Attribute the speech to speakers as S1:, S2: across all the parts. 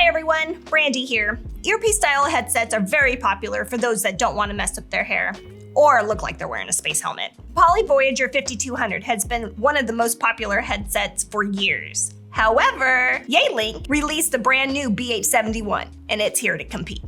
S1: Hi everyone, Brandy here. Earpiece style headsets are very popular for those that don't want to mess up their hair or look like they're wearing a space helmet. Poly Voyager 5200 has been one of the most popular headsets for years. However, Yealink released a brand new BH71 and it's here to compete.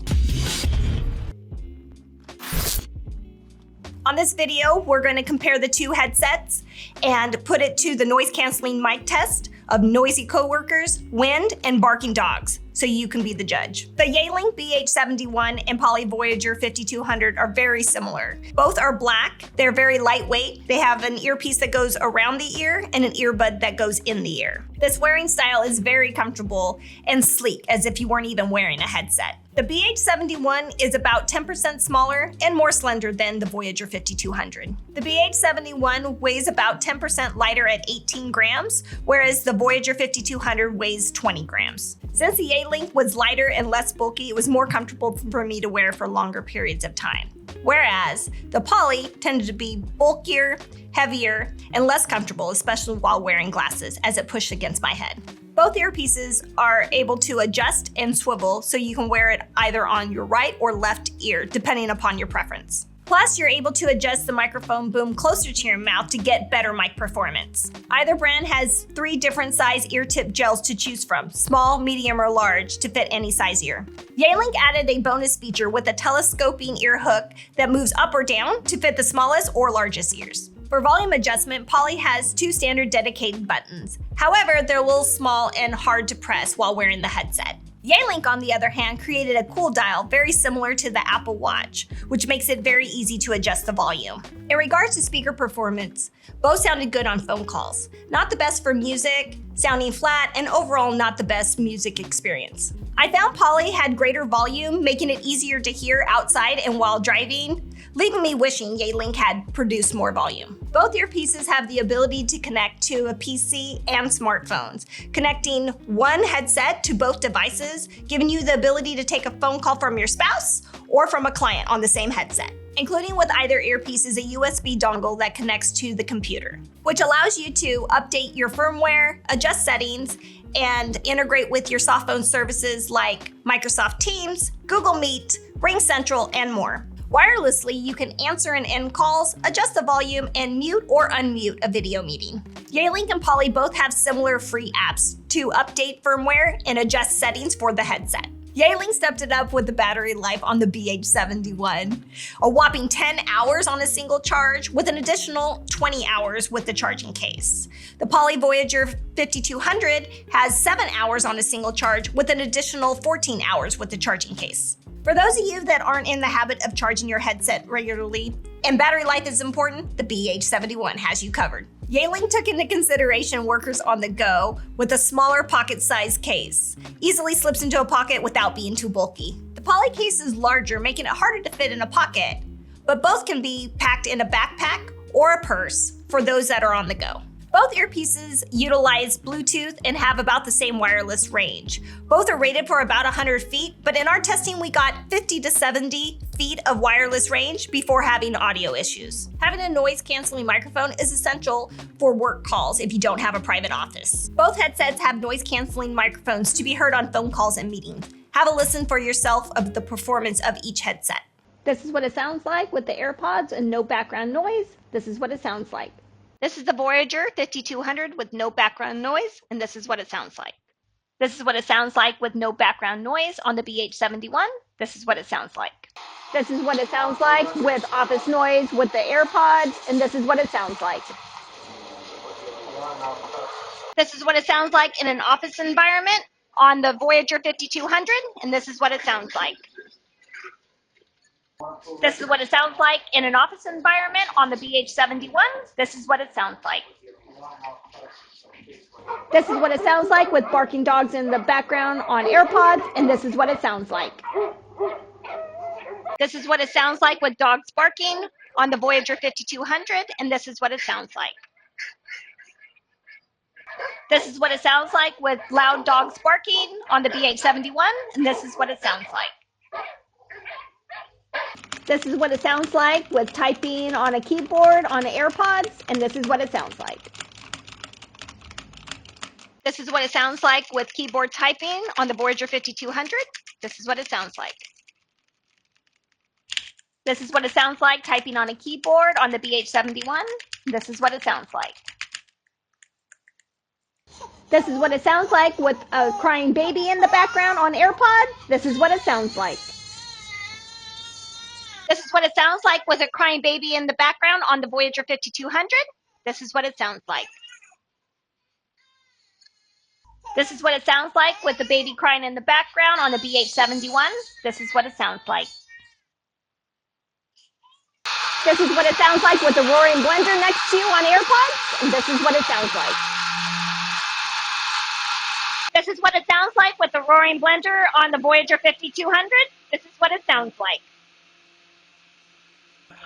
S1: On this video, we're going to compare the two headsets and put it to the noise canceling mic test of noisy coworkers, wind, and barking dogs, so you can be the judge. The Yealink BH71 and Poly Voyager 5200 are very similar. Both are black, they're very lightweight, they have an earpiece that goes around the ear and an earbud that goes in the ear. This wearing style is very comfortable and sleek, as if you weren't even wearing a headset. The BH71 is about 10% smaller and more slender than the Voyager 5200. The BH71 weighs about 10% lighter at 18 grams, whereas the Voyager 5200 weighs 20 grams. Since the Yealink was lighter and less bulky, it was more comfortable for me to wear for longer periods of time. Whereas the Poly tended to be bulkier, heavier, and less comfortable, especially while wearing glasses, as it pushed against my head. Both earpieces are able to adjust and swivel, so you can wear it either on your right or left ear, depending upon your preference. Plus, you're able to adjust the microphone boom closer to your mouth to get better mic performance. Either brand has 3 different size ear tip gels to choose from, small, medium, or large, to fit any size ear. Yealink added a bonus feature with a telescoping ear hook that moves up or down to fit the smallest or largest ears. For volume adjustment, Poly has 2 standard dedicated buttons. However, they're a little small and hard to press while wearing the headset. Yealink, on the other hand, created a cool dial very similar to the Apple Watch, which makes it very easy to adjust the volume. In regards to speaker performance, both sounded good on phone calls. Not the best for music, sounding flat, and overall not the best music experience. I found Poly had greater volume, making it easier to hear outside and while driving, leaving me wishing Yealink had produced more volume. Both earpieces have the ability to connect to a PC and smartphones, connecting one headset to both devices, giving you the ability to take a phone call from your spouse or from a client on the same headset. Including with either earpiece is a USB dongle that connects to the computer, which allows you to update your firmware, adjust settings, and integrate with your softphone services like Microsoft Teams, Google Meet, RingCentral, and more. Wirelessly, you can answer and end calls, adjust the volume, and mute or unmute a video meeting. Yealink and Poly both have similar free apps to update firmware and adjust settings for the headset. Yealink stepped it up with the battery life on the BH71, a whopping 10 hours on a single charge with an additional 20 hours with the charging case. The Poly Voyager 5200 has 7 hours on a single charge with an additional 14 hours with the charging case. For those of you that aren't in the habit of charging your headset regularly, and battery life is important, the BH71 has you covered. Yealink took into consideration workers on the go with a smaller pocket-sized case. Easily slips into a pocket without being too bulky. The Poly case is larger, making it harder to fit in a pocket, but both can be packed in a backpack or a purse for those that are on the go. Both earpieces utilize Bluetooth and have about the same wireless range. Both are rated for about 100 feet, but in our testing we got 50 to 70 feet of wireless range before having audio issues. Having a noise canceling microphone is essential for work calls if you don't have a private office. Both headsets have noise canceling microphones to be heard on phone calls and meetings. Have a listen for yourself of the performance of each headset.
S2: This is what it sounds like with the AirPods and no background noise. This is what it sounds like.
S1: This is the Voyager 5200 with no background noise, and this is what it sounds like. This is what it sounds like with no background noise on the BH71. This is what it sounds like.
S2: This is what it sounds like with office noise with the AirPods, and this is what it sounds like.
S1: This is what it sounds like in an office environment on the Voyager 5200, and this is what it sounds like. This is what it sounds like in an office environment on the BH71. This is what it sounds like.
S2: This is what it sounds like with barking dogs in the background on AirPods, and this is what it sounds like.
S1: This is what it sounds like with dogs barking on the Voyager 5200, and this is what it sounds like. This is what it sounds like with loud dogs barking on the BH71, and this is what it sounds like.
S2: This is what it sounds like with typing on a keyboard on the AirPods, and this is what it sounds like. This is what it sounds like with keyboard typing on the Voyager 5200. This is what it sounds like. This is what it sounds like typing on a keyboard on the BH71. This is what it sounds like. This is what it sounds like with a crying baby in the background on AirPods. This is what it sounds like. This is what it sounds like with a crying baby in the background on the Voyager 5200. This is what it sounds like. This is what it sounds like with the baby crying in the background on the BH71. This is what it sounds like. This is what it sounds like with the roaring blender next to you on AirPods. And this is what it sounds like. This is what it sounds like with the roaring blender on the Voyager 5200. This is what it sounds like.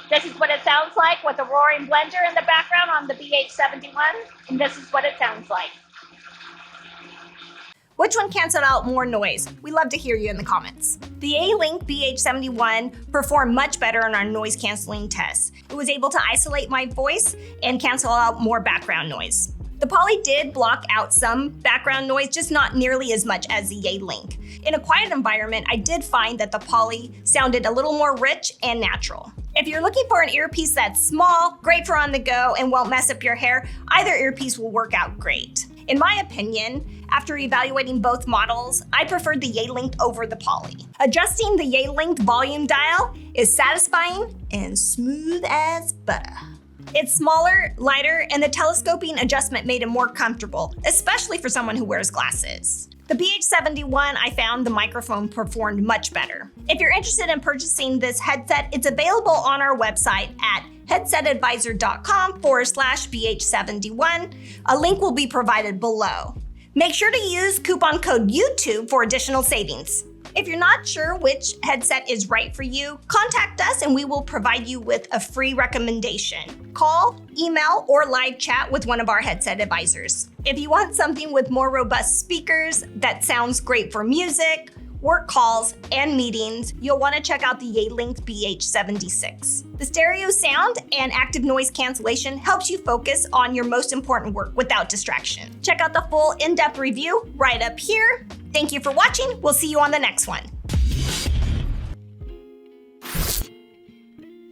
S2: This is what it sounds like with the roaring blender in the background on the BH71. And this is what it sounds like.
S1: Which one canceled out more noise? We love to hear you in the comments. The Yealink BH71 performed much better in our noise canceling tests. It was able to isolate my voice and cancel out more background noise. The Poly did block out some background noise, just not nearly as much as the Yealink. In a quiet environment, I did find that the Poly sounded a little more rich and natural. If you're looking for an earpiece that's small, great for on the go, and won't mess up your hair, either earpiece will work out great. In my opinion, after evaluating both models, I preferred the Yealink over the Poly. Adjusting the Yealink volume dial is satisfying and smooth as butter. It's smaller, lighter, and the telescoping adjustment made it more comfortable, especially for someone who wears glasses. The BH71, I found the microphone performed much better. If you're interested in purchasing this headset, it's available on our website at headsetadvisor.com/BH71. A link will be provided below. Make sure to use coupon code YouTube for additional savings. If you're not sure which headset is right for you, contact us and we will provide you with a free recommendation. Call, email, or live chat with one of our headset advisors. If you want something with more robust speakers that sounds great for music, work calls, and meetings, you'll want to check out the Yealink BH76. The stereo sound and active noise cancellation helps you focus on your most important work without distraction. Check out the full in-depth review right up here. Thank you for watching. We'll see you on the next one.